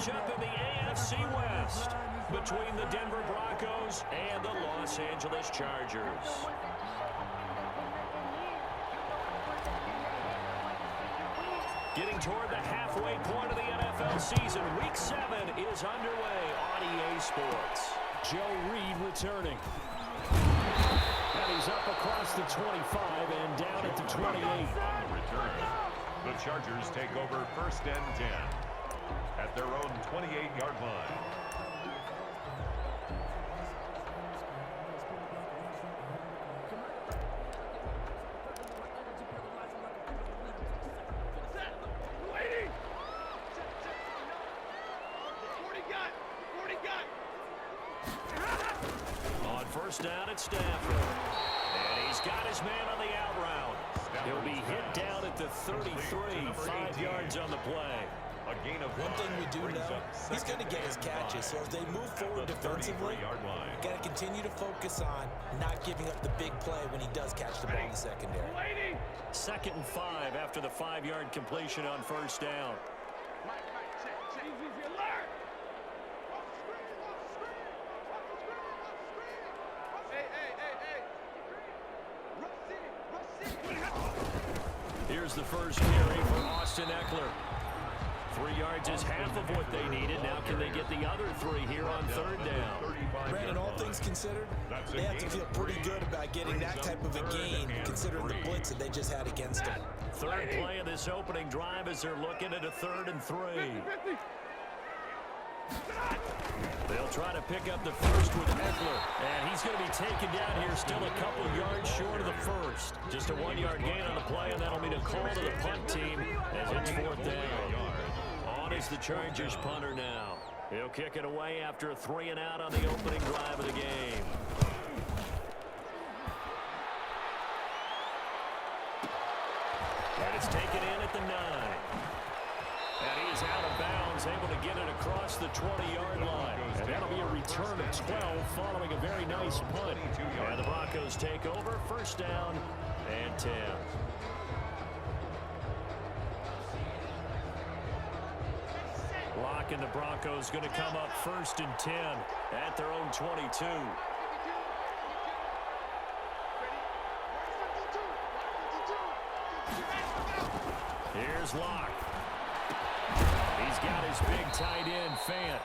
matchup in the AFC West between the Denver Broncos and the Los Angeles Chargers. Getting toward the halfway point of the NFL season, Week 7 is underway on EA Sports. Joe Reed returning. And he's up across the 25 and down at the 28. On the return, the Chargers take over 1st and 10 at their own 28-yard line. On 1st down at Stafford. And he's got his man on the out route. He'll be hit down at the 33, 5 yards on the play. A gain of one thing we do know, he's going to get his catches. So as they move forward defensively, got to continue to focus on not giving up the big play when he does catch the ball in the secondary. 2nd and 5 after the 5-yard completion on 1st down. Here's the first carry for Austin Eckler. 3 yards is half of what they needed. Now can they get the other 3 here on 3rd down? Brandon, all things considered, they have to feel pretty good about getting that type of a gain considering the blitz that they just had against them. 3rd play of this opening drive as they're looking at a 3rd and 3. They'll try to pick up the first with Eckler. And he's going to be taken down here still a couple yards short of the first. Just a 1-yard gain on the play, and that'll mean a call to the punt team as it's 4th down. On is the Chargers punter now. He'll kick it away after a 3 and out on the opening drive of the game. And it's taken in at the 9. And he's out of bounds, able to get it across the 20-yard line. And that'll be a return of 12 following a very nice punt. And the Broncos take over, 1st down and 10. Lock and the Broncos going to come up 1st and 10 at their own 22. Here's Lock. He's got his big tight end, Fant.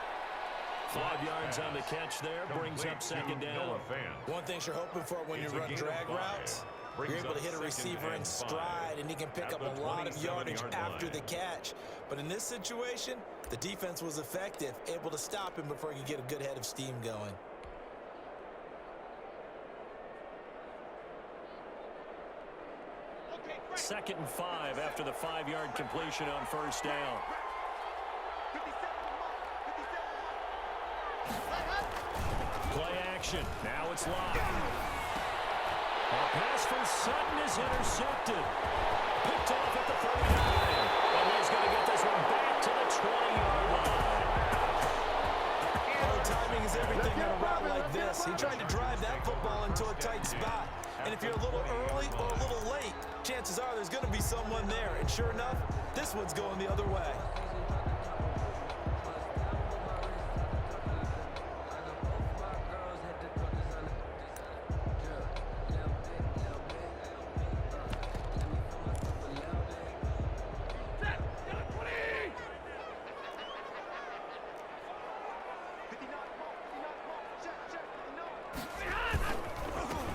5 yards on the catch there, brings up 2nd down. One thing you're hoping for when you run drag routes, you're able to hit a receiver in stride, and he can pick up a lot of yardage after the catch. But in this situation, the defense was effective, able to stop him before he could get a good head of steam going. Second and 5 after the 5-yard completion on 1st down. Play action. Now it's Lock. A pass from Sutton is intercepted. Picked off at the 39. And he's going to get this one back to the 20-yard line. Oh, timing is everything on a route like this. He tried to drive that football into a tight spot. And if you're a little early or a little late, chances are there's going to be someone there. And sure enough, this one's going the other way.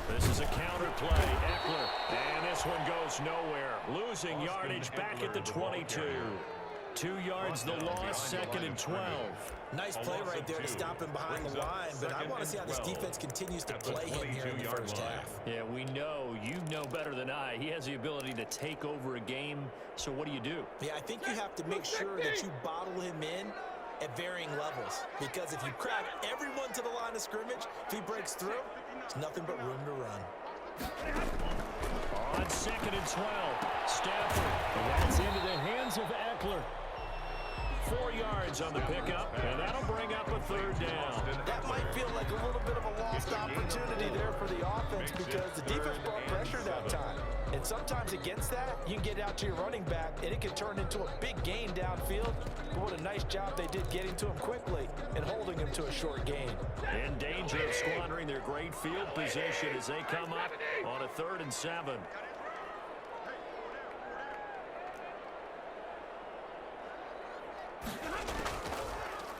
This is a counter play, Eckler, and this one goes nowhere. Losing yardage back at the 22. 2 yards the loss, 2nd and 12. Nice play right there to stop him behind the line, but I want to see how this defense continues to play him here in the 1st half. Yeah, we know, you know better than I. He has the ability to take over a game, so what do? Yeah, I think you have to make sure that you bottle him in at varying levels, because if you crowd everyone to the line of scrimmage, if he breaks through, it's nothing but room to run. On 2nd and 12, Stafford, and that's into the hands of Eckler. 4 yards on the pickup, and that'll bring up a 3rd down. That might feel like a little bit of a lost opportunity there for the offense because the defense brought pressure that time. And sometimes against that, you can get out to your running back, and it can turn into a big gain downfield. But what a nice job they did getting to him quickly and holding him to a short gain. In danger of squandering their great field position as they come up on a 3rd and 7.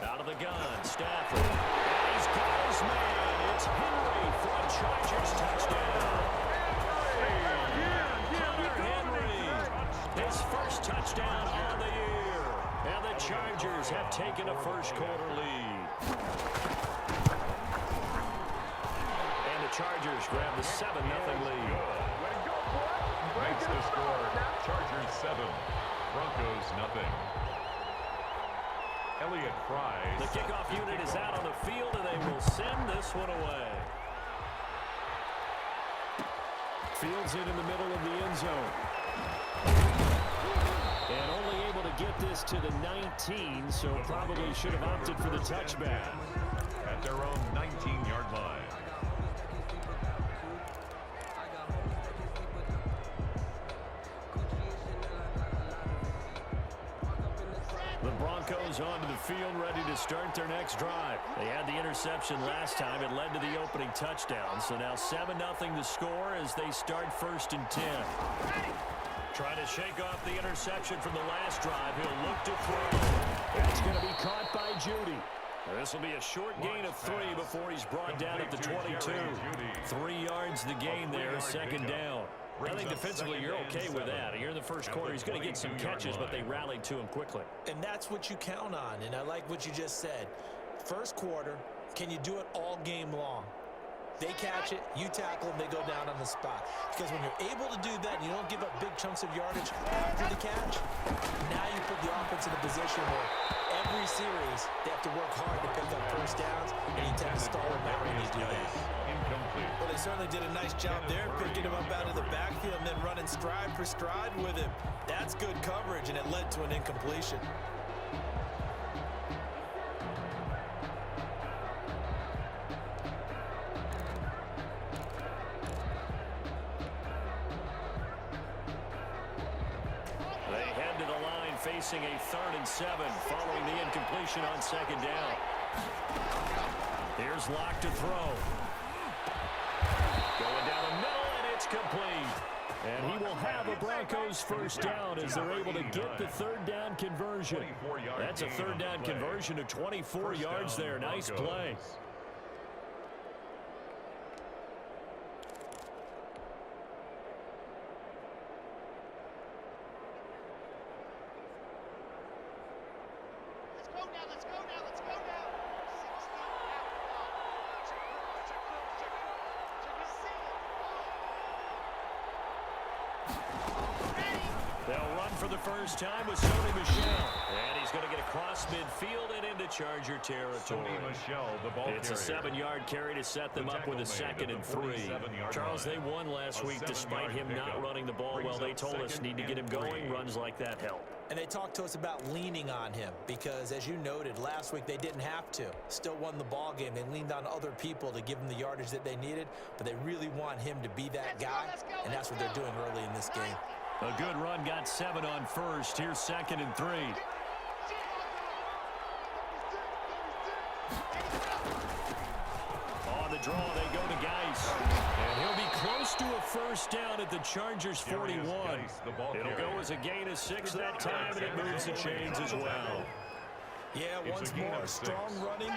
Out of the gun, Stafford. And he's got his man. It's Henry for a Chargers touchdown. Hunter Henry, his first touchdown on the year. And the Chargers have taken a first-quarter lead. And the Chargers grab the 7-0 lead. Makes the score. Chargers 7, Broncos nothing. Elliott Fries. The kickoff unit is out on the field, and they will send this one away. Fields it in the middle of the end zone. And only able to get this to the 19, so probably should have opted for the touchback. At their own 19-yard line. The Broncos onto the field, ready to start their next drive. They had the interception last time. It led to the opening touchdown. So now 7-0 the score as they start 1st and 10. Trying to shake off the interception from the last drive. He'll look to throw. That's going to be caught by Judy. This will be a short gain of 3 before he's brought down at the 22. 3 yards the gain there, 2nd down. I think defensively you're okay with that. You're in the first quarter. He's going to get some catches, but they rallied to him quickly. And that's what you count on, and I like what you just said. First quarter, can you do it all game long? They catch it, you tackle them, they go down on the spot. Because when you're able to do that and you don't give up big chunks of yardage after the catch, now you put the offense in a position where every series they have to work hard to pick up first downs, and you tend to stall them out when you do that. Well, they certainly did a nice job there, picking him up out of the backfield and then running stride for stride with him. That's good coverage, and it led to an incompletion. Facing a 3rd and 7 following the incompletion on 2nd down. Here's Lac to throw. Going down the middle, and it's complete. And he will have a Broncos first down as they're able to get the 3rd down conversion. That's a 3rd down conversion to 24 yards there. Nice play. They'll run for the first time with Sony Michel. And he's going to get across midfield and into Charger territory. It's a 7-yard carry to set them up with a 2nd and 3. Charles, they won last week despite him not running the ball well. They told us need to get him going. Runs like that help. And they talked to us about leaning on him because, as you noted, last week they didn't have to. Still won the ball game. They leaned on other people to give them the yardage that they needed, but they really want him to be that guy, and that's what they're doing early in this game. A good run, got 7 on first. Here's 2nd and 3. On the draw, they go to Geis. And he'll be close to a first down at the Chargers 41. It'll go as a gain of 6 that time, and it moves the chains as well. Yeah, once more, strong running,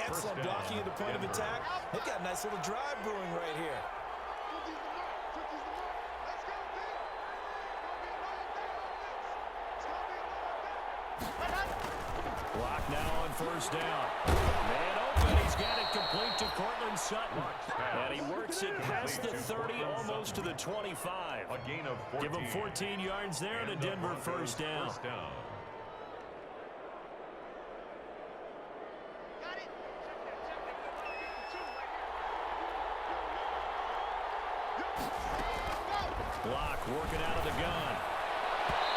excellent blocking at the point of attack. They've got a nice little drive brewing right here. Lac now on first down. Man open. He's got it complete to Cortland Sutton. And he works it past the 30, almost to the 25. Give him 14 yards there and a Denver first down. Lac working out of the gun.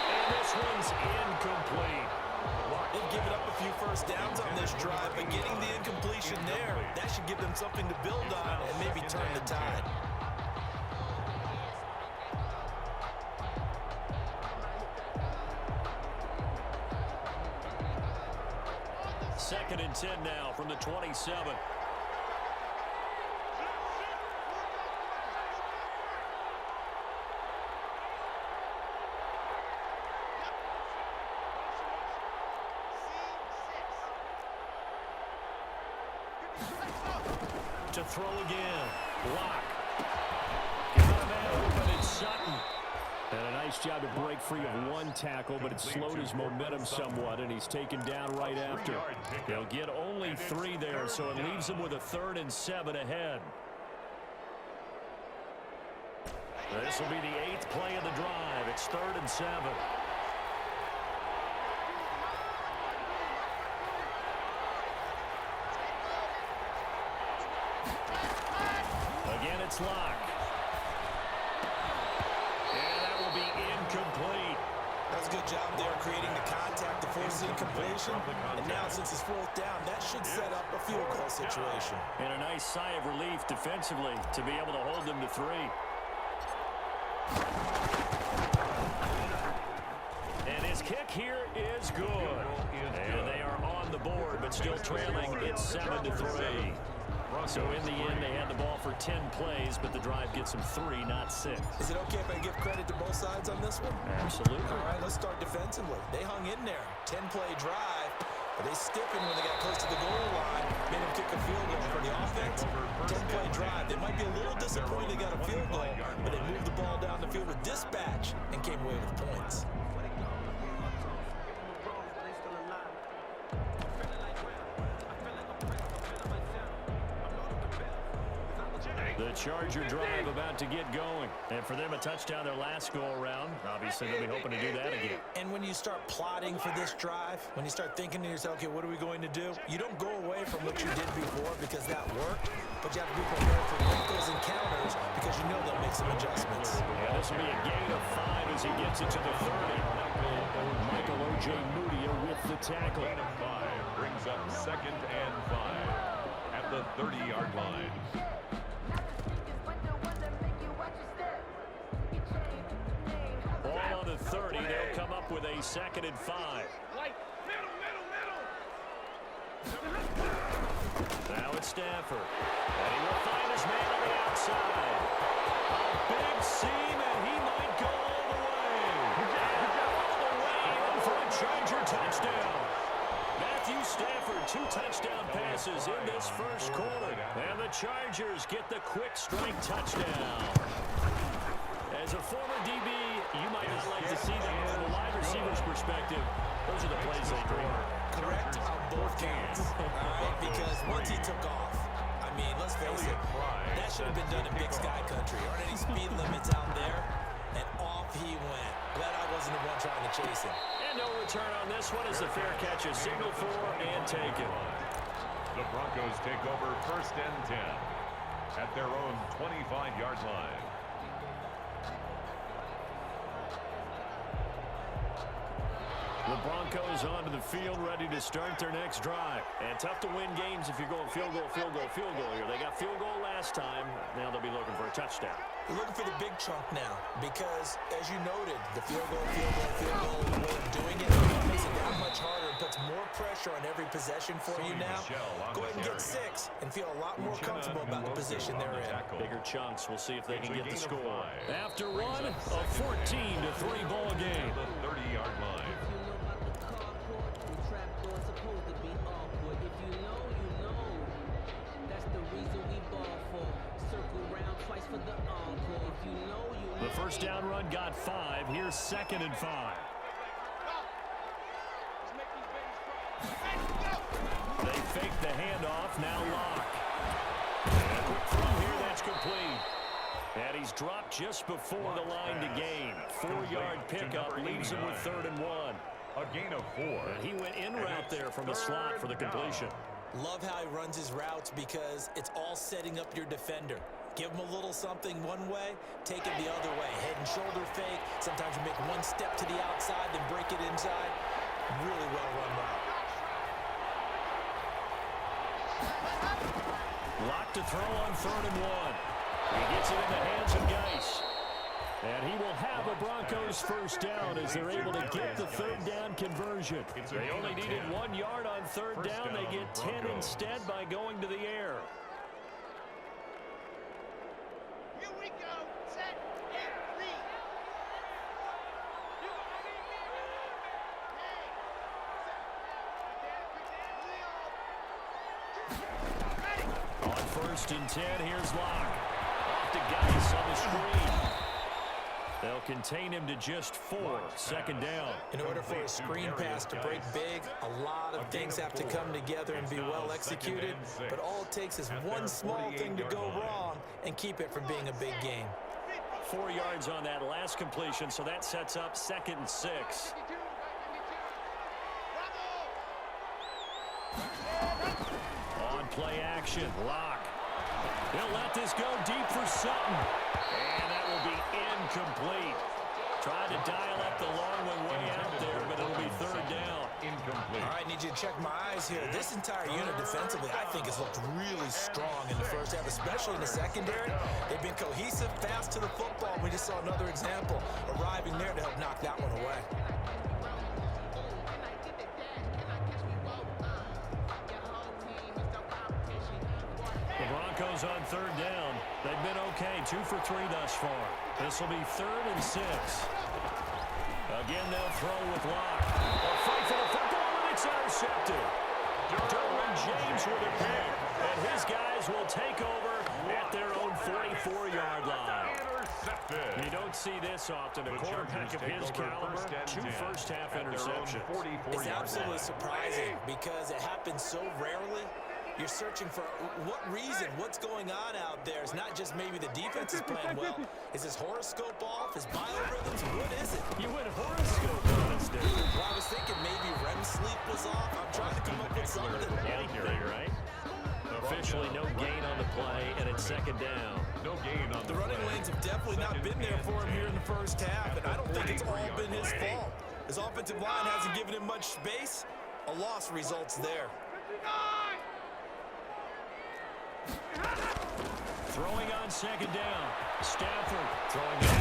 And this one's incomplete. They've given up a few first downs on this drive, but getting the incompletion there, that should give them something to build on and maybe turn the tide. 2nd and 10 now from the 27. To throw again. Block. Got a man open, it's Sutton. And a nice job to break free of one tackle, but it slowed his momentum somewhat, and he's taken down right after. They'll get only 3 there, so it leaves them with a 3rd and 7 ahead. This will be the 8th play of the drive. It's 3rd and 7. Again, it's Lac. And that will be incomplete. That's a good job there creating the contact to force the incompletion. And now since it's 4th down, that should set up a field goal situation. And a nice sigh of relief defensively to be able to hold them to 3. And his kick here is good. And they are on the board, but still trailing. It's 7-3. So in the end, they had the ball for 10 plays, but the drive gets them 3, not 6. Is it okay if I give credit to both sides on this one? Absolutely. All right, let's start defensively. They hung in there. 10-play drive, but they stiffened when they got close to the goal line, made them kick a field goal for the offense. 10-play drive. They might be a little disappointed they got a field goal, but they moved the ball down the field with dispatch and came away with points. The Charger drive about to get going. And for them, a touchdown their last go-around. Obviously, they'll be hoping to do that again. And when you start plotting for this drive, when you start thinking to yourself, okay, what are we going to do? You don't go away from what you did before because that worked, but you have to be prepared for wrinkles and counters because you know they'll make some adjustments. Yeah, this will be a gain of 5 as he gets it to the 30. Michael O.J. Mudia with the tackle. Gain of 5 brings up 2nd and 5 at the 30-yard line. Ball on the 30. They'll come up with a 2nd and 5. Now it's Stafford. And he will find his man on the outside. A big seam, and he might go all the way. And all the way in for a Charger touchdown. Matthew Stafford, 2 touchdown passes in this first quarter. And the Chargers get the quick strike touchdown. As a former DB, you might not like to see that from a wide receiver's perspective. Those are the plays they dream. Correct on both counts, all right? Because once he took off, I mean, let's face it, that should have been done in Big Sky Country. Aren't any speed limits out there? And off he went. Glad I wasn't the one trying to chase him. And no return on this one as the fair catch is signaled for and taken. The Broncos take over 1st and 10 at their own 25-yard line. The Broncos onto the field, ready to start their next drive. And tough to win games if you're going field goal, field goal, field goal here. They got field goal last time. Now they'll be looking for a touchdown. We're looking for the big chunk now because, as you noted, the field goal, field goal, field goal way of doing it makes it that much harder and puts more pressure on every possession for you now. Go ahead and get 6 and feel a lot more comfortable about the position they're in. Bigger chunks. We'll see if they can get the score. After one, a 14-3 ball game. The 30-yard line. The first down run got 5. Here's 2nd and 5. They fake the handoff. Now Lac. And a quick throw here. That's complete. And he's dropped just before the line to gain. 4-yard pickup leaves him with 3rd and 1. A gain of 4. And he went in route there from the slot for the completion. Love how he runs his routes because it's all setting up your defender. Give him a little something one way, take it the other way. Head and shoulder fake. Sometimes you make one step to the outside, then break it inside. Really well run route. Lac to throw on 3rd and 1. He gets it in the hands of Geis. And he will have a Broncos first down as they're able to get the third down conversion. They only needed 1 yard on third down. They get 10 instead by going to the air. Here we go. Set and read. On first and 10, here's Lac. Off to Geis on the screen. They'll contain him to just 4. Second down. In order for a screen pass to break big, a lot of things have to come together and be well executed. But all it takes is one small thing to go wrong and keep it from being a big game. 4 yards on that last completion, so that sets up 2nd and 6. On play action, Lac. He'll let this go deep for Sutton. And that will be incomplete. Tried to dial up the long one way out there, but it'll be third down. Incomplete. All right, need you to check my eyes here. This entire unit defensively, I think, has looked really strong in the first half, especially in the secondary. They've been cohesive, fast to the football. We just saw another example arriving there to help knock that one away. The Broncos on third down. They've been okay, 2 for 3 thus far. This will be 3rd and 6. Again, they'll throw with Lac. A fight for the football, and it's intercepted. Derwin James with a pick, and his guys will take over at their own 44-yard line. You don't see this often. A quarterback of his caliber, 2 first-half interceptions. It's absolutely surprising because it happens so rarely. You're searching for what reason, what's going on out there. It's not just maybe the defense is playing well. Is his horoscope off? His biorhythms? What is it? You went horoscope on us, dude. Well, I was thinking maybe REM sleep was off. I'm trying to come up with something. Anything, right? Officially no gain on the play, and it's 2nd down. No gain on The running lanes have definitely not been there for him here in the first half, and I don't think it's all been his fault. His offensive line hasn't given him much space. A loss results there. Throwing on 2nd down. Stafford throwing down.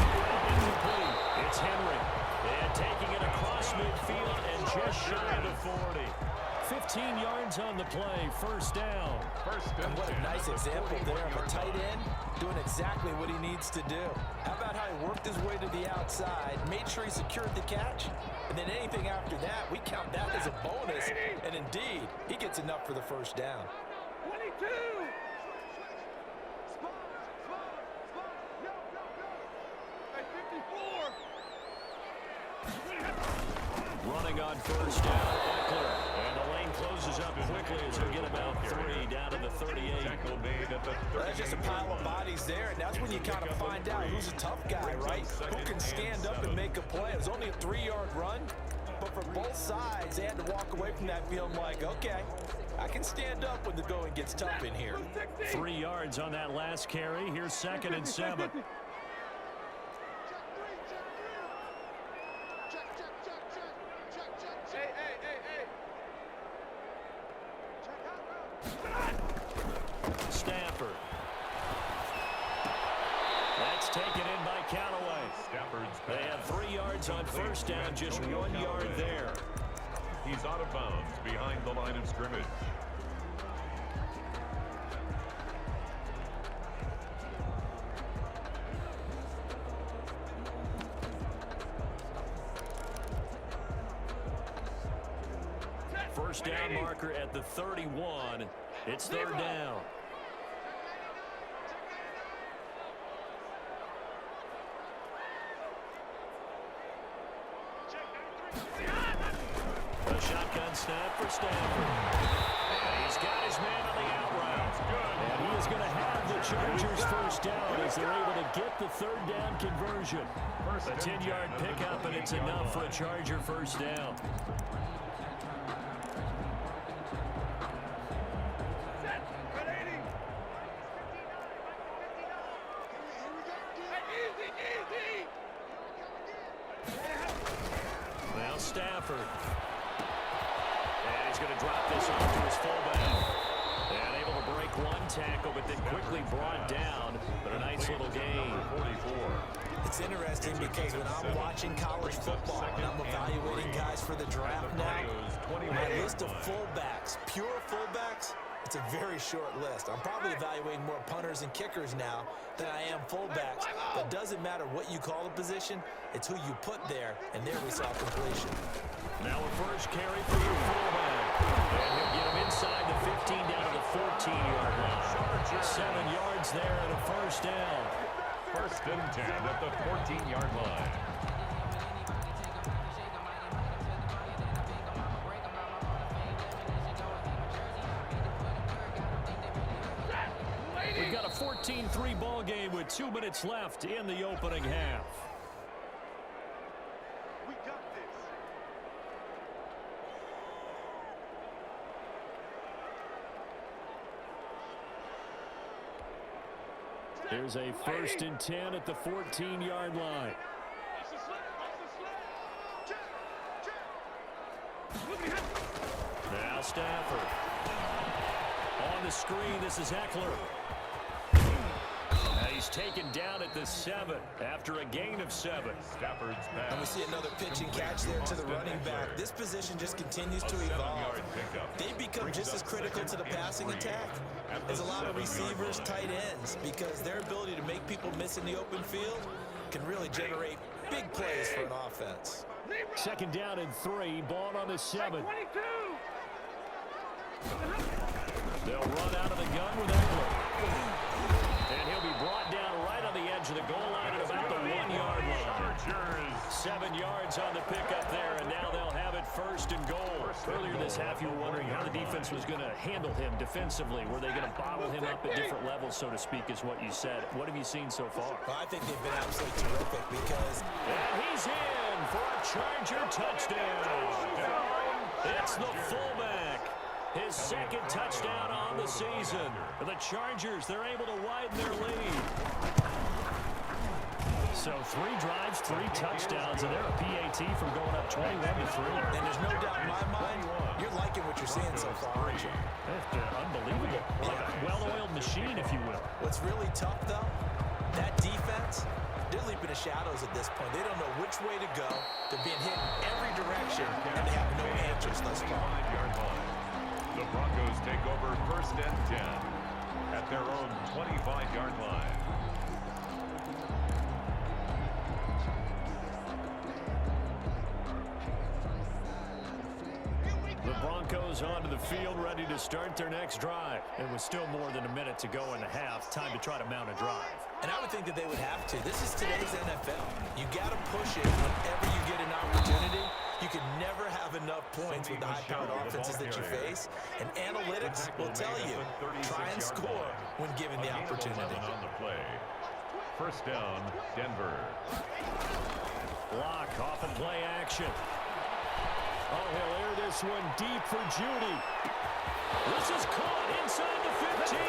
Incomplete. It's Henry. And taking it across midfield and just shy of the 40. 15 yards on the play. First down. And what a nice example there of a tight end doing exactly what he needs to do. How about how he worked his way to the outside, made sure he secured the catch, and then anything after that, we count that as a bonus. And indeed, he gets enough for the first down. 22! Running on first down, Eckler. And the lane closes up quickly as we get about 3 down to the 38. That's just a pile of bodies there, and that's when you kind of find out who's a tough guy, right? Who can stand up and make a play. It was only a 3-yard run, but for both sides, they had to walk away from that feeling like, okay, I can stand up when the going gets tough in here. 3 yards on that last carry. Here's 2nd and 7. Stafford. That's taken in by Callaway. They have 3 yards on first down, just 1 yard there. He's out of bounds behind the line of scrimmage. First down marker at the 31. It's 3rd down. A shotgun snap for Stafford. And he's got his man on the out route. And he is going to have the Chargers first down as they're able to get the 3rd down conversion. A 10-yard pickup, and it's enough for a Charger first down. Now Stafford. And he's going to drop this off to his fullback. And able to break one tackle, but then quickly brought down. But a nice little gain. It's interesting because when I'm watching college football and I'm evaluating guys for the draft now, my list of fullbacks, pure fullbacks, it's a very short list. I'm probably evaluating more punters and kickers now than I am fullbacks. But it doesn't matter what you call the position, it's who you put there, and there we saw completion. Now a first carry for your fullback. And he'll get him inside the 15 down to the 14-yard line. 7 yards there and a first down. First and 10 at the 14-yard line. We've got a 14-3 ball game with 2 minutes left in the opening half. We got this. Here's a first and 10 at the 14-yard line. Now Stafford. On the screen, this is Eckler. Now he's taken down at the 7 after a gain of 7. Stafford's pass. And we see another pitch and catch there to the running back. This position just continues to evolve. They become just as critical to the passing attack as a lot of receivers, tight ends, because their ability to make people miss in the open field can really generate big plays for an offense. Second down and 3, ball on the 7. They'll run out of the gun with Eckler. And he'll be brought down right on the edge of the goal line at about the 1-yard line. 7 yards on the pickup there, and now they'll have it first and goal. Earlier this half, you were wondering how the defense was going to handle him defensively. Were they going to bottle him up at different levels, so to speak, is what you said. What have you seen so far? Well, I think they've been absolutely terrific because... And he's in for a Charger touchdown. It's the fullback. His second touchdown on the season. The Chargers, they're able to widen their lead. So 3 drives, 3 touchdowns, and they're a PAT from going up 21-3. And there's no doubt in my mind, you're liking what you're seeing so far, aren't you? Unbelievable. Like a well-oiled machine, if you will. What's really tough, though, that defense, they're leaping the shadows at this point. They don't know which way to go. They're being hit in every direction, and they have no answers thus far. The Broncos take over first and 10 at their own 25-yard line. The Broncos onto the field, ready to start their next drive. And with still more than a minute to go in the half, time to try to mount a drive. And I would think that they would have to. This is today's NFL. You got to push it whenever you get an opportunity. You can never have enough points with the high-powered offenses that you face. And analytics will tell you, try and score when given the opportunity. On the play. First down, Denver. Block off of play action. Oh, he'll air this one deep for Judy. This is caught inside the 15.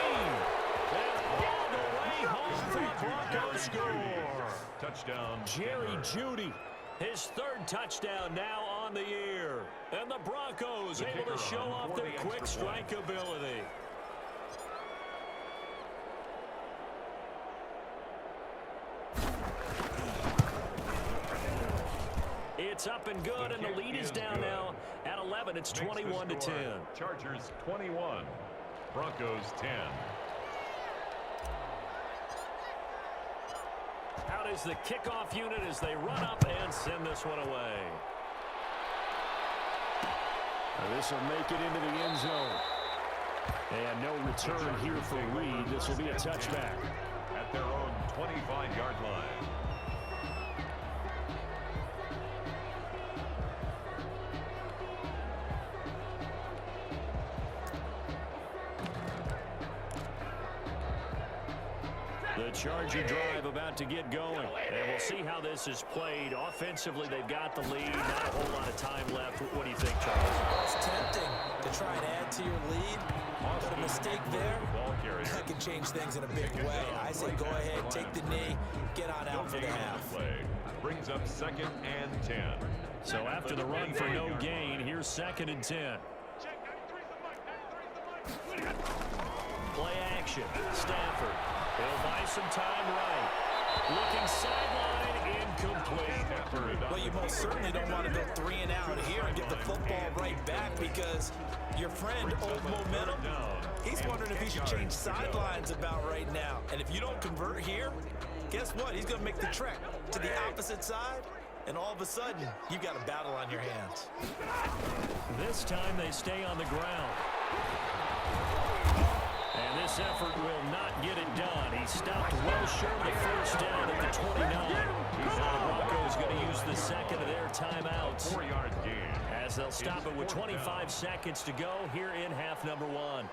And all the way home for the Broncos score. Touchdown, Jerry Denver. Judy. His 3rd touchdown now on the year. And the Broncos able to show off their quick strike ability. It's up and good, and the lead is down now at 11. It's 21-10. Chargers 21, Broncos 10. Out is the kickoff unit as they run up and send this one away. This will make it into the end zone. And no return here for Reed. This will be a touchback. At their own 25-yard line. The Charger drive about to get going. And we'll see how this is played. Offensively, they've got the lead. Not a whole lot of time left. What do you think, Charles? Well, it's tempting to try and add to your lead. But a mistake there, that can change things in a big way. I say go ahead, take the knee, get on out for the half. Brings up 2nd and 10. So after the run for no gain, here's 2nd and 10. Play action. Stafford. He'll buy some time right. Looking sideline, incomplete. Well, you most certainly don't want to go 3 and out here and get the football right back because your friend, old momentum, he's wondering if he should change sidelines about right now. And if you don't convert here, guess what? He's going to make the trek to the opposite side, and all of a sudden, you've got a battle on your hands. This time they stay on the ground. And this effort will not get it done. He stopped well short of the first down at the 29. The Broncos going to use the second of their timeouts. 4-yard gain. As they'll stop it with 25 seconds to go here in half number 1.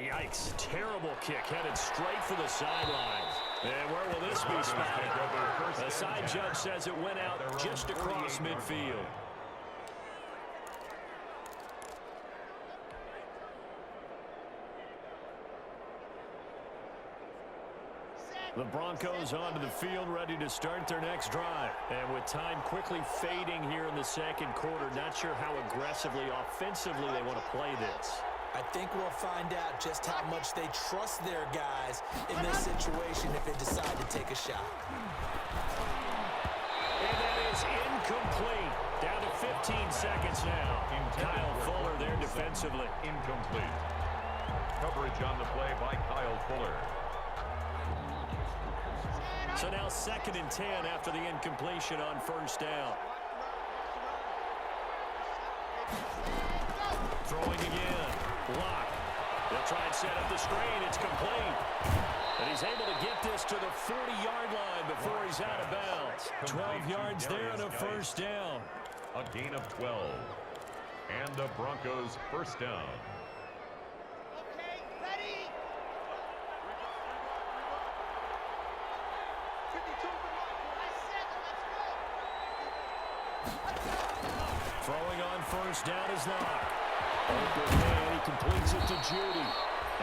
Yikes. Terrible kick headed straight for the sidelines. And where will this be spotted? The side judge says it went out just across midfield. The Broncos onto the field, ready to start their next drive. And with time quickly fading here in the second quarter, not sure how aggressively, offensively they want to play this. I think we'll find out just how much they trust their guys in this situation if they decide to take a shot. And that is incomplete. Down to 15 seconds now. Kyle Fuller there defensively. Incomplete. Coverage on the play by Kyle Fuller. So now 2nd and 10 after the incompletion on first down. Throwing again. Block. They'll try and set up the screen. It's complete. And he's able to get this to the 40-yard line before he's out of bounds. 12 yards there and a first down. A gain of 12. And the Broncos first down. Okay, ready. Throwing on first down is Lac. Open man, he completes it to Judy.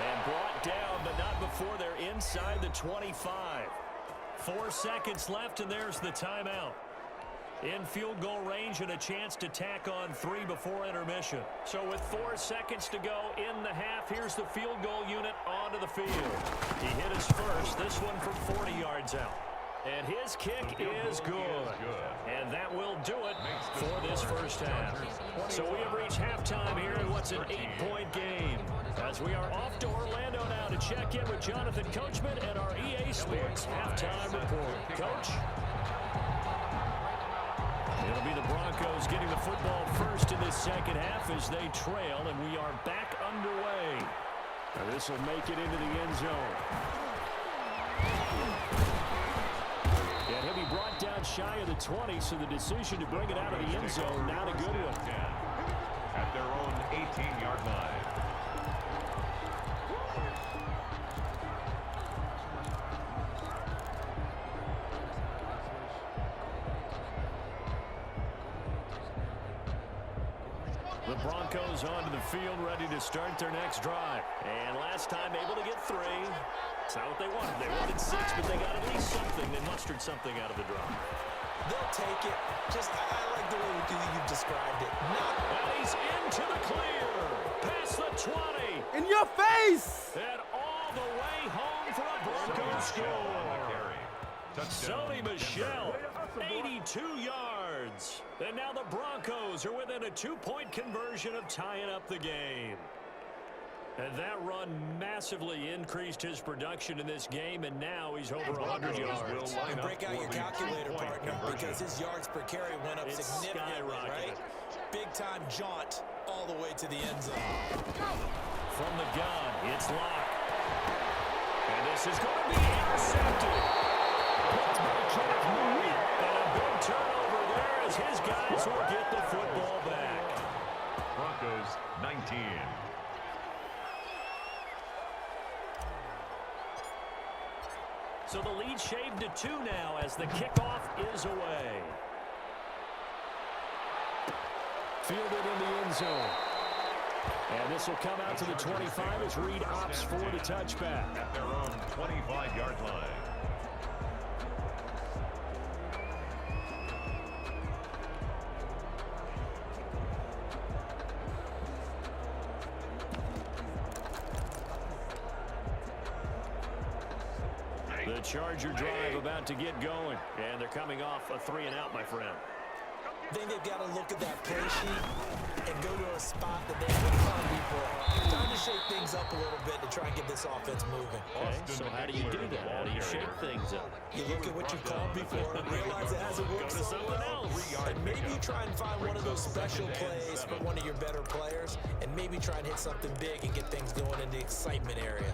And brought down, but not before they're inside the 25. 4 seconds left, and there's the timeout. In field goal range and a chance to tack on 3 before intermission. So with 4 seconds to go in the half, here's the field goal unit onto the field. He hit his first, this one from 40 yards out. And his kick is good. And that will do it for this first half. So we have reached halftime here in what's an 8-point game. As we are off to Orlando now to check in with Jonathan Coachman and our EA Sports halftime report. Coach? It'll be the Broncos getting the football first in this second half as they trail, and we are back underway. And this will make it into the end zone. And he'll be brought down shy of the 20, so the decision to bring it out of the end zone, not a good one. At their own 18-yard line. The Broncos onto the field, ready to start their next drive. And last time able to get 3. It's not what they wanted. They wanted 6, but they got at least something. They mustered something out of the drive. They'll take it. I like the way you've described it. And he's into the clear. Past the 20. In your face! And all the way home for a Broncos score. Sony Michel, 82 yards. And now the Broncos are within a 2-point conversion of tying up the game. And that run massively increased his production in this game, and now he's over 100 yards. And break out your calculator, partner, because his yards per carry went up significantly, right? Big-time jaunt all the way to the end zone. From the gun, it's Lac. And this is going to be intercepted. And a big turnover there as his guys will get the football back. Broncos 19. So the lead shaved to 2 now as the kickoff is away. Fielded in the end zone. And this will come out to the 25 as Reed opts for the touchback. At their own 25-yard line. The Charger drive about to get going. And they're coming off a 3-and-out, my friend. I think they've got to look at that play sheet and go to a spot that they haven't gone before. Time to shake things up a little bit to try and get this offense moving. Okay, so how do you do that? How do you shake things up? You look at what you've called before, realize it hasn't worked so well, and maybe you try and find one of those special plays for one of your better players, and maybe try and hit something big and get things going in the excitement area.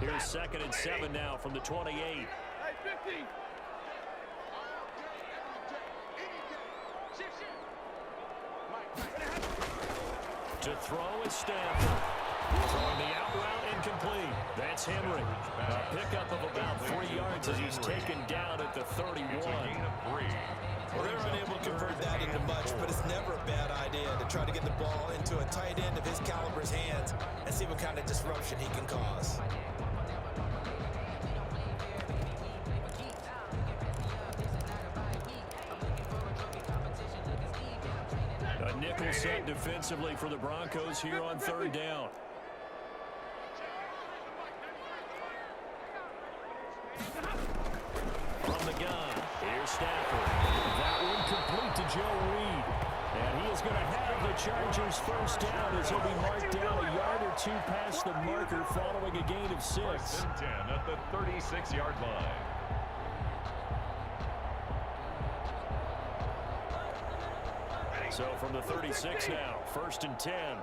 Here's 2nd and 7 now from the 28. Hey, 50. To throw is Stanford. Throwing the out route incomplete. That's Henry. A pickup of about 3 yards as he's taken down at the 31. Well, they're unable to convert that into much, but it's never a bad idea to try to get the ball into a tight end of his caliber's hands and see what kind of disruption he can cause. A nickel set defensively for the Broncos here on 3rd down. From the gun, here's Stafford. That one complete to Joe Reed. And he is going to have the Chargers first down as he'll be marked down a yard or 2 past the marker following a gain of 6. 1st and 10 at the 36-yard line. So from the 36 now, 1st and 10.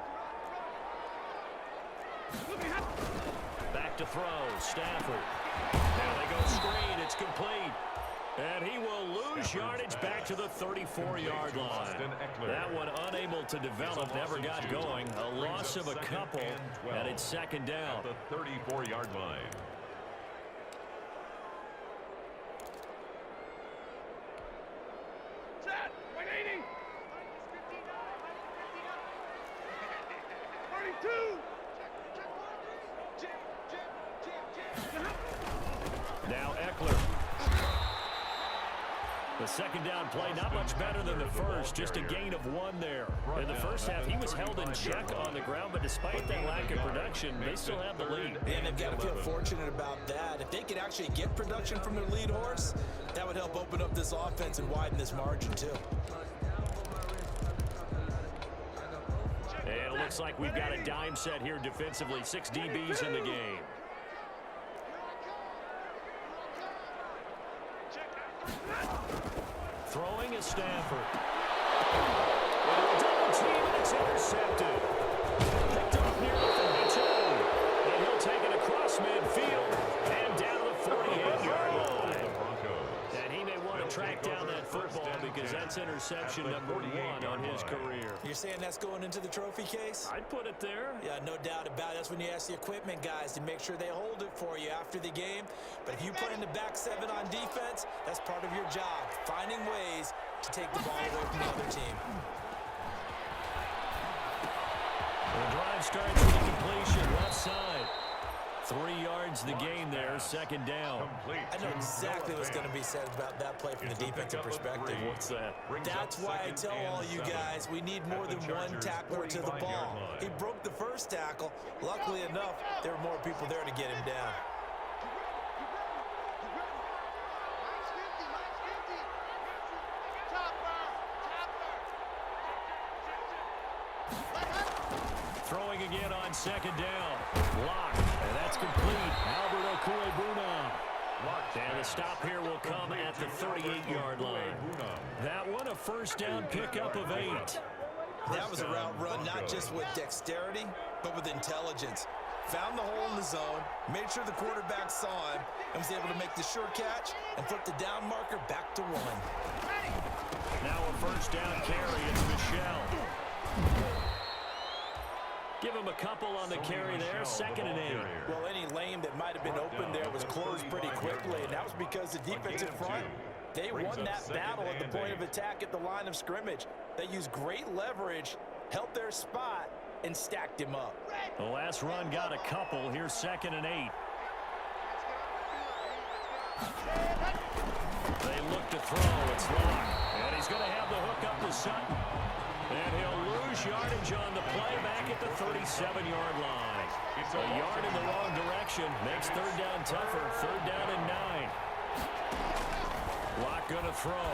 Back to throw, Stafford. Now they go screen, it's complete. And he will lose yardage back to the 34-yard line. That one unable to develop, never got going. A loss of a couple, and it's 2nd down. At the 34-yard line. Set. 180. 32. Now Eckler. The 2nd down play, not much better than the first, just a gain of 1 there. In the first half, he was held in check on the ground, but despite that lack of production, they still have the lead. And they've got to feel fortunate about that. If they could actually get production from their lead horse, that would help open up this offense and widen this margin too. And it looks like we've got a dime set here defensively. 6 DBs in the game. Throwing is Stanford. Double team, and it's intercepted. Picked off near the red zone. And he'll take it across midfield and down the 48-yard line. And he may want to track down that football because that's interception number 1 on his career. You're saying that's going into the trophy case? I'd put it there. Yeah, no doubt about it. That's when you ask the equipment guys to make sure they hold it for you after the game. But if you play in the back 7 on defense, that's part of your job, finding ways to take the ball away from the other team. The drive starts with a completion left side. 3 yards the gain there, 2nd down. I know exactly what's going to be said about that play from the defensive perspective. What's that? That's why I tell all you guys we need more than one tackler to the ball. He broke the first tackle. Luckily enough, there were more people there to get him down. Throwing again on 2nd down. Lock, and that's complete. Albert Okuegbuna. And the stop here will come at the 38-yard line. That one a first down pickup of 8. That was a route run not just with dexterity, but with intelligence. Found the hole in the zone, made sure the quarterback saw him, and was able to make the sure catch and put the down marker back to 1. Now a first down carry. It's Michelle. Give him a couple on the carry there. 2nd and 8. Well, any lane that might have been open there was closed pretty quickly, and that was because the defensive front, they won that battle at the point of attack at the line of scrimmage. They used great leverage, held their spot, and stacked him up. The last run got a couple. Here's 2nd and 8. They look to throw. It's Lock. And he's going to have the hook up to Sutton. And he'll lose yardage on the play back at the 37-yard line. A yard in the wrong direction makes third down tougher. Third down and 9. Lac going to throw.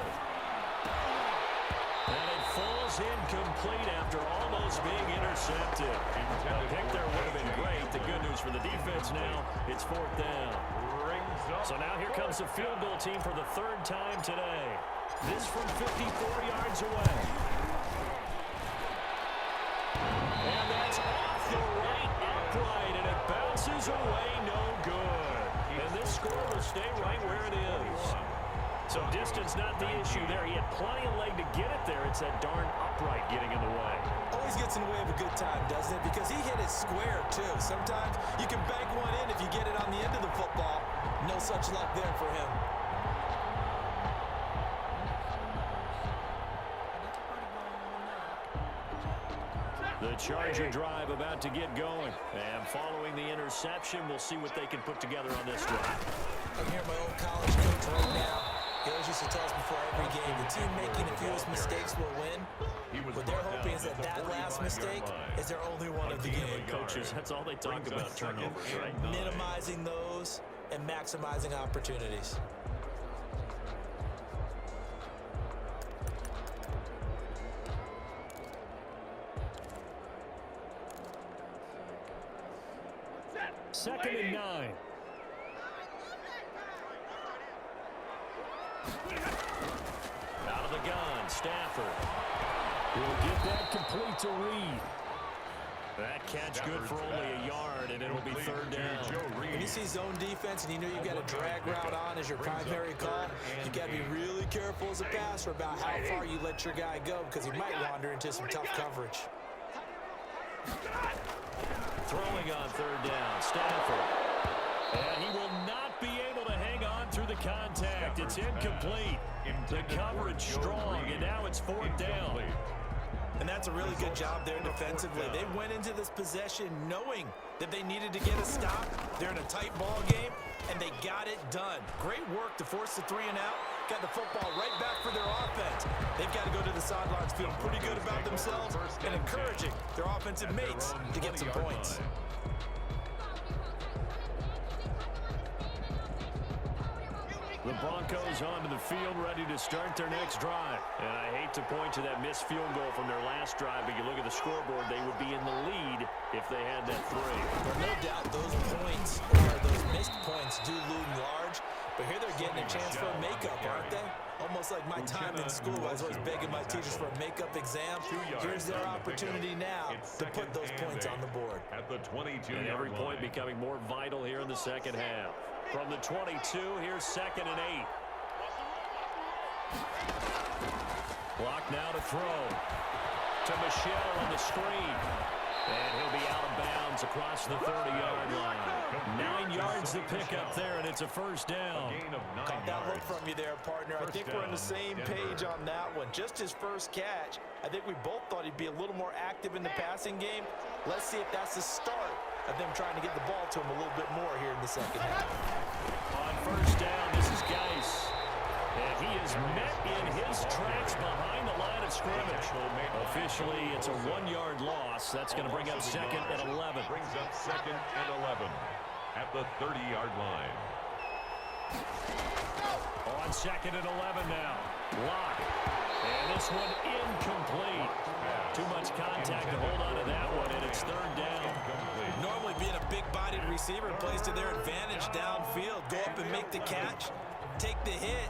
And it falls incomplete after almost being intercepted. A pick there would have been great. The good news for the defense now, it's fourth down. So now here comes the field goal team for the third time today. This from 54 yards away. And that's off the right upright, and it bounces away no good. And this score will stay right where it is. So distance not the issue there. He had plenty of leg to get it there. It's that darn upright getting in the way. Always gets in the way of a good time, doesn't it? Because he hit it square, too. Sometimes you can bank one in if you get it on the end of the football. No such luck there for him. The Charger drive about to get going. And following the interception, we'll see what they can put together on this drive. I'm here my old college coach right now. He always used to tell us before every game, the team making the fewest mistakes will win. What they're hoping is that last mistake is their only one of the game. Coaches, that's all they talk about, turnovers, right? Minimizing those and maximizing opportunities. Second and 9. Out of the gun, Stafford. He'll get that complete to Reed. That catch good for only a yard, and it'll be third down. When you see zone defense and you know you've got a drag route on as your primary call, you got to be really careful as a passer about how far you let your guy go because he might wander into some tough coverage. Throwing on third down, Stafford. And he will not be able to hang on through the contact. It's incomplete. The coverage strong, and now it's fourth down. And that's a really good job there defensively. They went into this possession knowing that they needed to get a stop. They're in a tight ball game, and they got it done. Great work to force the 3 and out. Got the football right back for their offense. They've got to go to the sidelines feeling pretty good about themselves and encouraging their offensive mates to get some points. The Broncos onto the field, ready to start their next drive. And I hate to point to that missed field goal from their last drive, but you look at the scoreboard, they would be in the lead if they had that 3. Well, no doubt those points, or those missed points, do loom large. But here they're getting a chance for a makeup, aren't they? Almost like my time in school. I was always begging my teachers for a makeup exam. Here's their opportunity now to put those points on the board. At the 22-yard line. And every point becoming more vital here in the second half. From the 22, here's second and 8. Lac now to throw. To Michelle on the screen. And he'll be out of bounds across the 30-yard line. 9 yards to pick up there, and it's a first down. Caught that look from you there, partner. I think we're on the same page on that one. Just his first catch. I think we both thought he'd be a little more active in the passing game. Let's see if that's the start of them trying to get the ball to him a little bit more here in the second half. On first down, this is Geis. And he is met in his tracks behind the line of scrimmage. Officially, it's a 1-yard loss. That's going to bring up second and 11. Brings up second and 11 at the 30-yard line. On second and 11 now. Lac. And this one incomplete. Too much contact to hold on to that one, and it's third down. Normally being a big-bodied receiver plays to their advantage downfield. Go up and make the catch, take the hit,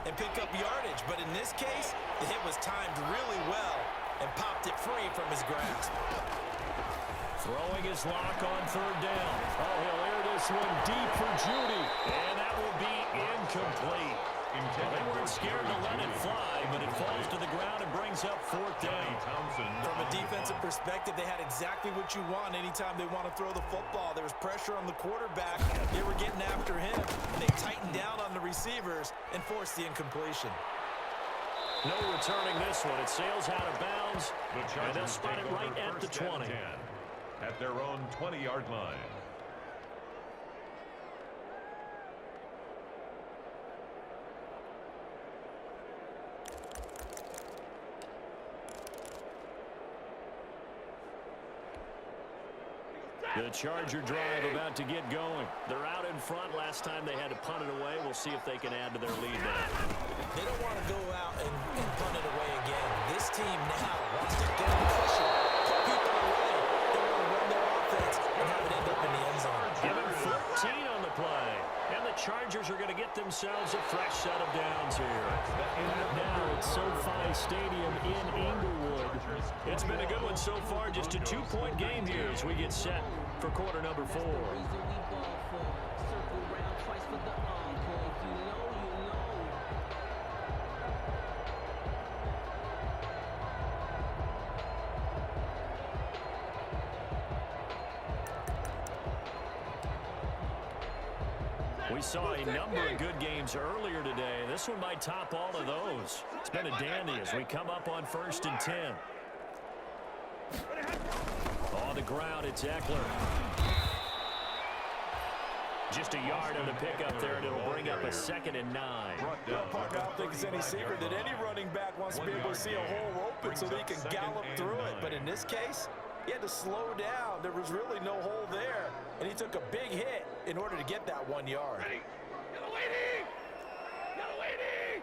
and pick up yardage. But in this case, the hit was timed really well and popped it free from his grasp. Throwing his Lac on third down. Oh, he'll air this one deep for Judy. And that will be incomplete. Well, they weren't scared to let it fly, but it falls to the ground and brings up fourth down. From a defensive perspective, they had exactly what you want anytime they want to throw the football. There was pressure on the quarterback. They were getting after him, and they tightened down on the receivers and forced the incompletion. No returning this one. It sails out of bounds, and they'll spot it right at the 20. At their own 20-yard line. The Charger drive about to get going. They're out in front. Last time they had to punt it away. We'll see if they can add to their lead now. They don't want to go out and punt it away again. This team now wants to get pressure, put people away. They want to run their offense and have it end up in the end zone. Give him 14 on the play. And the Chargers are going to get themselves a fresh set of downs here. Now it's SoFi Stadium in Inglewood. It's been a good one so far. Just a 2-point game here as we get set for quarter number 4. We saw a number of good games earlier today. This one might top all of those. It's been a dandy as we come up on 1st and 10. On the ground, it's Eckler. Just a yard on the pickup there, and it'll bring up a 2nd and 9. Well, partner, I don't think it's any secret that any running back wants to be able to see a hole open so that he can gallop through it. But in this case, he had to slow down. There was really no hole there, and he took a big hit in order to get that 1 yard. Ready. Yellow lady! Yellow lady!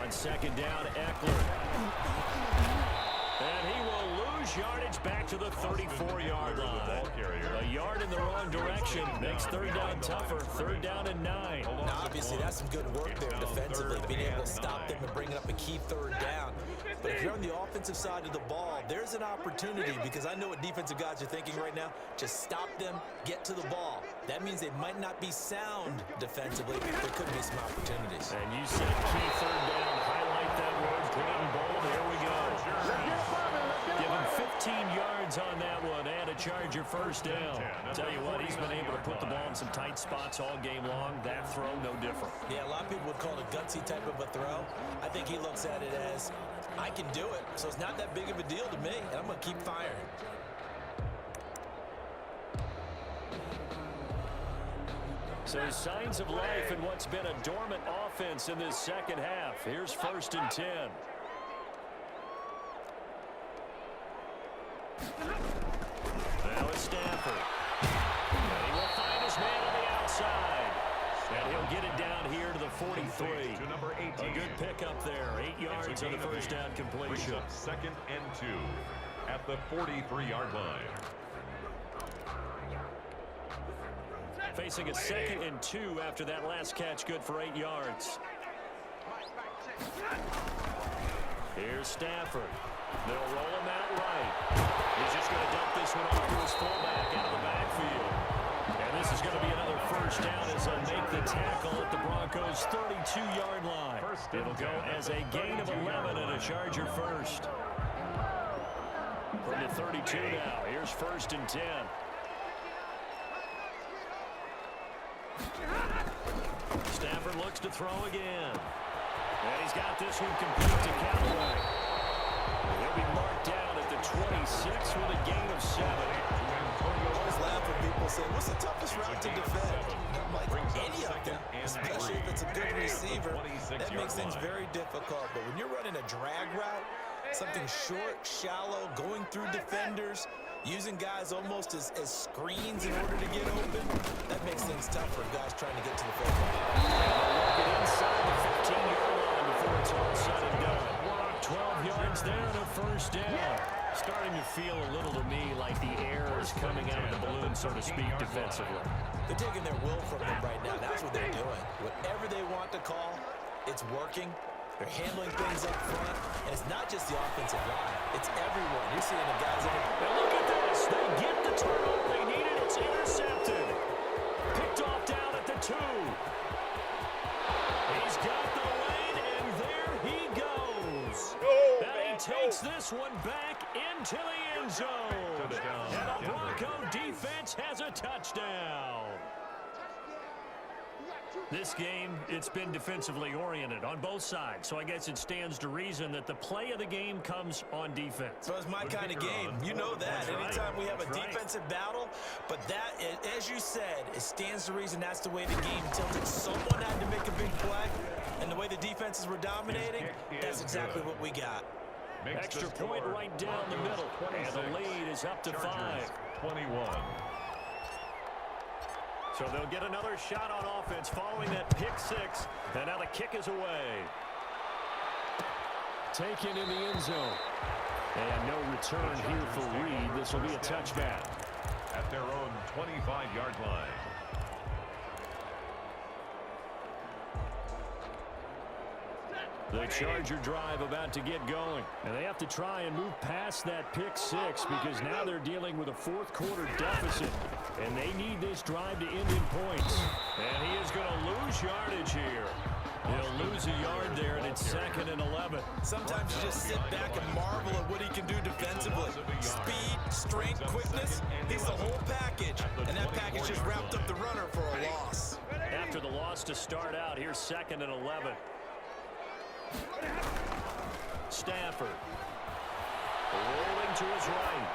On 2nd down, Eckler. And he will lose yardage back to the 34-yard line. A yard in the wrong direction makes 3rd down tougher. 3rd down and 9. Now, obviously, that's some good work there defensively, being able to stop them and bring up a key 3rd down. But if you're on the offensive side of the ball, there's an opportunity, because I know what defensive guys are thinking right now. Just stop them, get to the ball. That means they might not be sound defensively. There could be some opportunities. And you said key 3rd down. Highlight that word, green and bold. Here we go. Give him 15 yards on that one and a Charger 1st down. Tell you what, he's been able to put the ball in some tight spots all game long. That throw, no different. Yeah, a lot of people would call it a gutsy type of a throw. I think he looks at it as, I can do it, so it's not that big of a deal to me, and I'm going to keep firing. So signs of life in what's been a dormant offense in this 2nd half. Here's 1st and 10. Now it's Stafford. And he will find his man on the outside. And he'll get it down here to the 43. A good pickup there. 8 yards on the 1st down completion. 2nd and 2 at the 43-yard line. Facing a 2nd and 2 after that last catch, good for 8 yards. Here's Stafford. They'll roll him out right. He's just going to dump this one off to his fullback out of the backfield. And this is going to be another 1st down as they'll make the tackle at the Broncos' 32-yard line. It'll go as a gain of 11 and a Charger 1st. From the 32 now, here's 1st and 10. Stafford looks to throw again. And he's got this one complete to Callaway. He'll be marked down at the 26 with a gain of 7. I always laugh when people say, what's the toughest route to defend? I'm like, any of them, especially if it's a good receiver. That makes things very difficult. But when you're running a drag route, something short, shallow, going through defenders, using guys almost as screens in order to get open, that makes things tough for guys trying to get to the football. Get inside the 15-yard line before it's all said and done. 12 yards there and a 1st down. Starting to feel a little to me like the air is coming out of the balloon, so to speak, defensively. They're taking their will from them right now. That's what they're doing. Whatever they want to call, it's working. They're handling things up front, and it's not just the offensive line. It's everyone. You're seeing the guys in it. And look at this. They get the turnover they needed. It's intercepted. Picked off down at the 2. He's got the lane, and there he goes. And he takes this one back into the end zone. And the Bronco defense has a touchdown. This game, it's been defensively oriented on both sides, so I guess it stands to reason that the play of the game comes on defense. So it's my kind of game. You know that. Anytime we have a defensive battle, but that, as you said, it stands to reason that's the way the game tilted. Someone had to make a big play, and the way the defenses were dominating, that's exactly what we got. Extra point right down the middle. And the lead is up to 5. 21. So they'll get another shot on offense following that pick 6. And now the kick is away. Taken in the end zone. And no return here for Reed. This will be a touchback. At their own 25-yard line. The Charger drive about to get going. And they have to try and move past that pick 6 because now they're dealing with a fourth-quarter deficit. And they need this drive to end in points. And he is going to lose yardage here. He'll lose a yard there, and it's 2nd and 11. Sometimes you just sit back and marvel at what he can do defensively. Speed, strength, quickness, he's the whole package. And that package just wrapped up the runner for a loss. After the loss to start out, here's 2nd and 11. Stafford. Rolling to his right.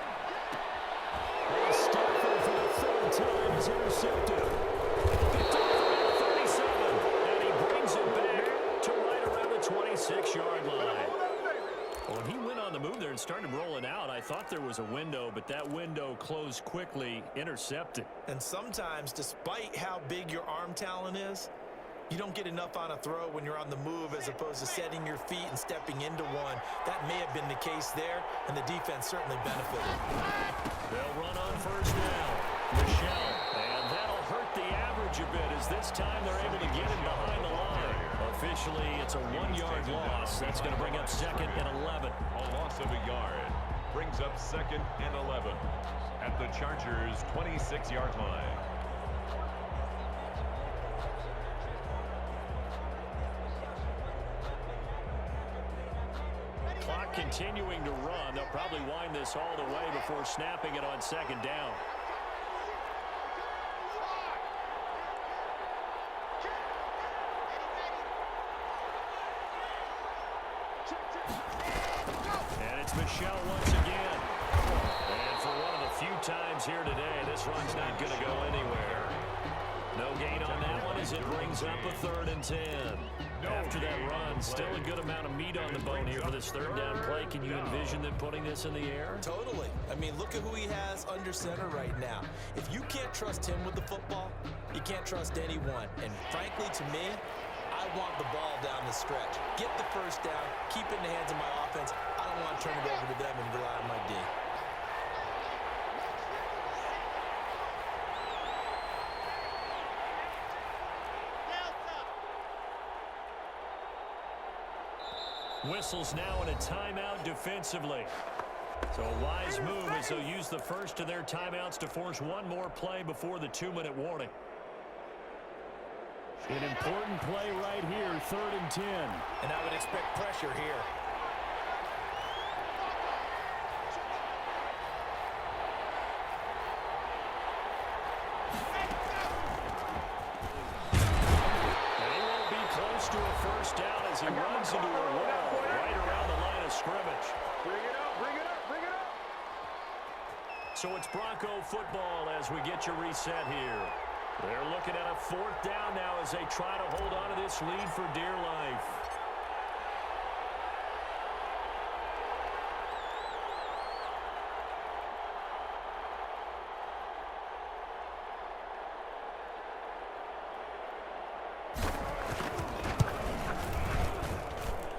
And Stafford for the 3rd time is intercepted. Picked off around 37. And he brings it back to right around the 26-yard line. When he went on the move there and started rolling out, I thought there was a window, but that window closed quickly, intercepted. And sometimes, despite how big your arm talent is, you don't get enough on a throw when you're on the move as opposed to setting your feet and stepping into one. That may have been the case there, and the defense certainly benefited. They'll run on 1st down. Michelle. And that'll hurt the average a bit as this time they're able to get him behind the line. Officially, it's a 1-yard loss. That's going to bring up 2nd and 11. A loss of a yard brings up 2nd and 11 at the Chargers' 26-yard line. Clock continuing to run. They'll probably wind this all the way before snapping it on 2nd down. And it's Michelle once again. And for one of the few times here today, this run's not going to go anywhere. No gain on that one as it brings up a 3rd and 10. After that run, still a good amount of meat on the bone here for this 3rd down play. Can you envision them putting this in the air? Totally. I mean, look at who he has under center right now. If you can't trust him with the football, you can't trust anyone. And frankly, to me, I want the ball down the stretch. Get the 1st down, keep it in the hands of my offense. I don't want to turn it over to them and rely on my D. Whistles now in a timeout defensively. So a wise move as they'll use the first of their timeouts to force one more play before the 2-minute warning. An important play right here, 3rd and 10. And I would expect pressure here. And he won't be close to a 1st down as he runs into a wall right around the line of scrimmage. Bring it up, bring it up, bring it up. So it's Bronco football as we get you reset here. They're looking at a 4th down now as they try to hold on to this lead for dear life.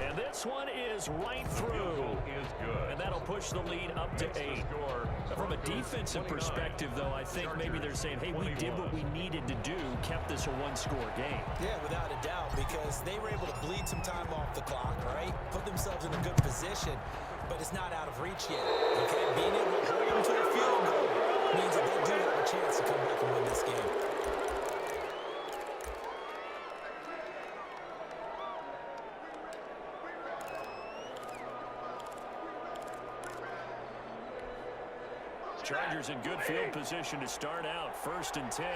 And this one is right through. And that'll push the lead up to 8. From a defensive perspective, though, I think maybe they're saying, hey, we did what we needed to do, kept this a 1-score game. Yeah, without a doubt, because they were able to bleed some time off the clock, right? Put themselves in a good position, but it's not out of reach yet, okay? Being able to hold them to a field goal means that they do have a chance to come back and win this game. Chargers in good field position to start out. 1st and 10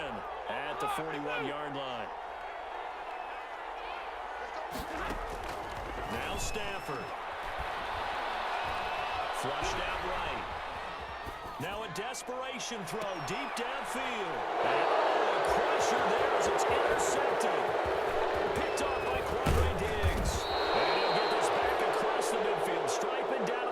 at the 41-yard line. Now Stafford. Flushed out right. Now a desperation throw deep downfield. And pressure there as it's intercepted. Picked off by Quadre Diggs. And he'll get this back across the midfield. Striping down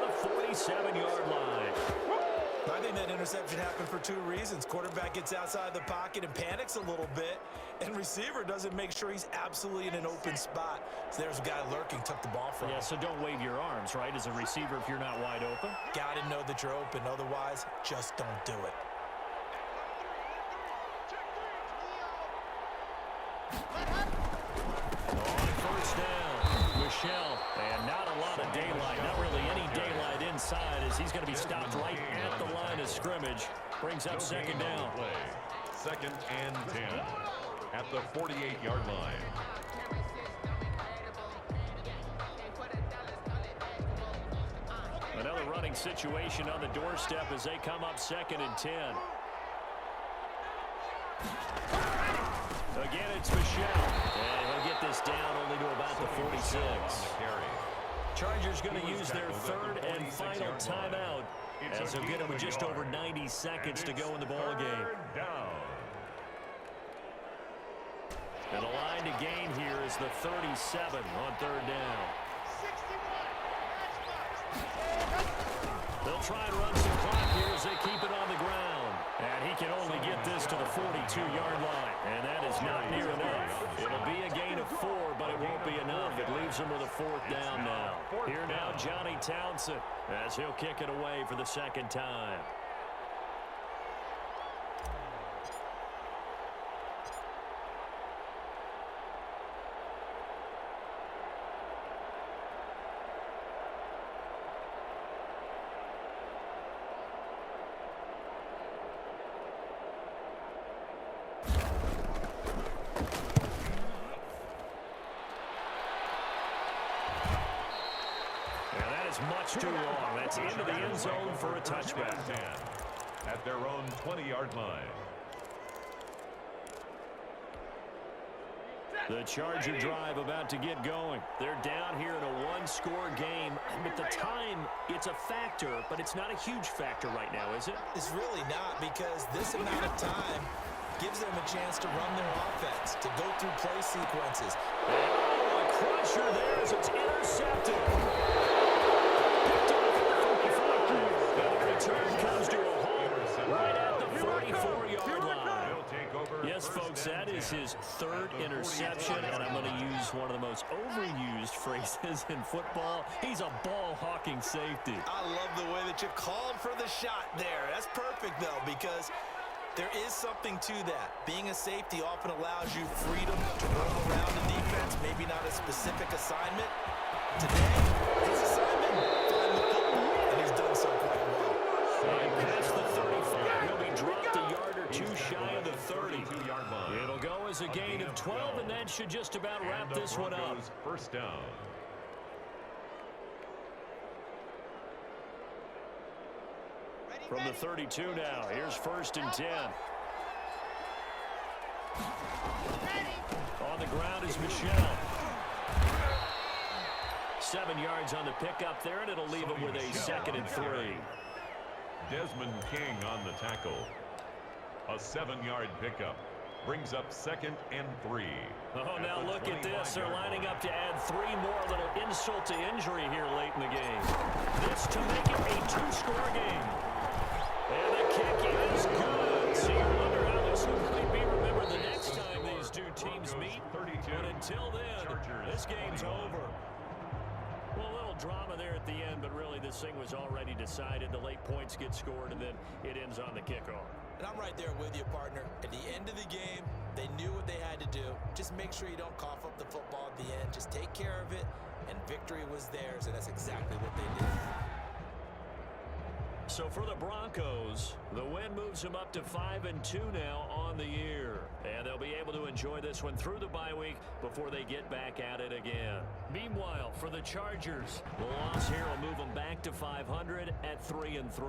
interception happened for two reasons. Quarterback gets outside the pocket and panics a little bit, and receiver doesn't make sure he's absolutely in an open spot. So there's a guy lurking, took the ball from him. Yeah, so don't wave your arms, right, as a receiver if you're not wide open. Got to know that you're open. Otherwise, just don't do it. On first down, Michelle, and not a lot of daylight, not really any daylight inside as he's going to be stopped right at the line of scrimmage. Brings up second down. Second and 10 at the 48-yard line. Another running situation on the doorstep as they come up second and 10. Again, it's Michelle. And he'll get this down only to about the 46. Chargers going to use their third and final timeout as they'll get it with just over 90 seconds to go in the ball game. And the line to gain here is the 37 on third down. They'll try and run some clock here as they keep it on the ground. And he can only get this to the 42-yard line. And that is not near enough. It'll be a gain of 4, but it won't be enough. It leaves him with a fourth down now. Here now, Johnny Townsend, as he'll kick it away for the second time. Much too long. That's into the end zone for a touchback. At their own 20-yard line. The Charger drive about to get going. They're down here in a one-score game. At the time, it's a factor, but it's not a huge factor right now, is it? It's really not, because this amount of time gives them a chance to run their offense, to go through play sequences. Oh, a crusher there as it's intercepted. Return comes to a halt right at the 44-yard line. Yes, folks, that is his third interception, and I'm going to use one of the most overused phrases in football. He's a ball-hawking safety. I love the way that you called for the shot there. That's perfect, though, because there is something to that. Being a safety often allows you freedom to roam around the defense, maybe not a specific assignment. Today, his assignment, find the football, and he's done so quite well. And past the 35, he'll be dropped a yard or two shy of the 30. It'll go as a gain of 12, and that should just about wrap this one up. First down. From the 32 now, here's first and 10. On the ground is Michelle. 7 yards on the pickup there, and it'll leave him with a second and 3. Desmond King on the tackle. A 7-yard pickup brings up second and 3. Oh, now look at this. They're lining up to add 3 more. A little insult to injury here late in the game. This to make it a 2-score game. And the kick is good. So you wonder how this will be remembered the next time these two teams meet. But until then, this game's over. Well, a little drama there at the end, but really this thing was already decided. The late points get scored, and then it ends on the kickoff. And I'm right there with you, partner. At the end of the game, they knew what they had to do. Just make sure you don't cough up the football at the end. Just take care of it, and victory was theirs, and that's exactly what they did. So for the Broncos, the win moves them up to 5-2 now on the year. And they'll be able to enjoy this one through the bye week before they get back at it again. Meanwhile, for the Chargers, the loss here will move them back to 500 at 3-3.